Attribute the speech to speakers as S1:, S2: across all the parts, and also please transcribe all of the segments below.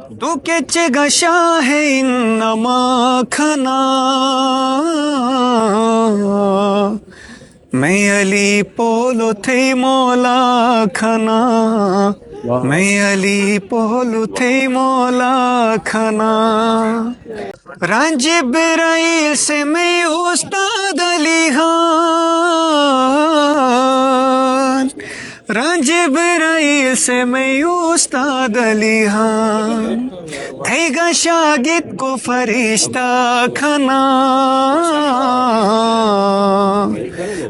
S1: तू केच गशा है इन्नमा खना मैं अली पोलो थे मौला खना मैं अली पोलो थे मौला खना रांझे बिराइल से मैं उस्ताद अली खान रांझे बिराइल से मैं उस्ताद अली खान थेगा शागिद को फरिश्ता खना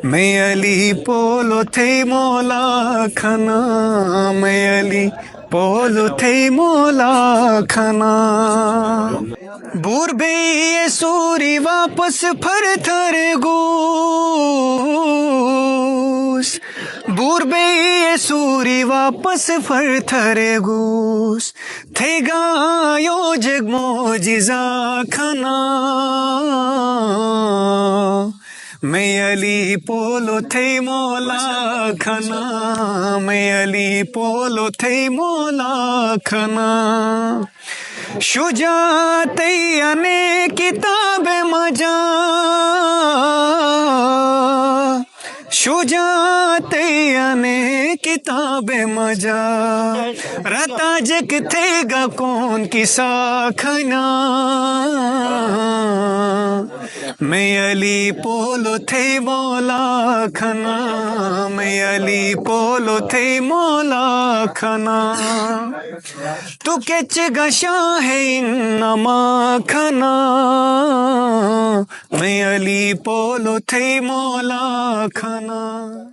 S1: मैं अली पोलो थे मौला खना मैं अली पोलो थे मौला खना बूर बे ये सूरी वापस फर थर गूस बूर बे ये सूरी वापस फर थर गूस थेगा यो जग मोजिजा खना मैं अली पोलो थे मौला खना मैं अली पोलो थे मौला खना शुजात याने किताब मजा शुजात याने किताब मजा रता जग थेगा कौन किसा खना मैं अली पोलो थे मौला खना मैं अली पोलो थे मौला खना तू केच गशा है इन्नमा खना मैं अली पोलो थे मौला खना।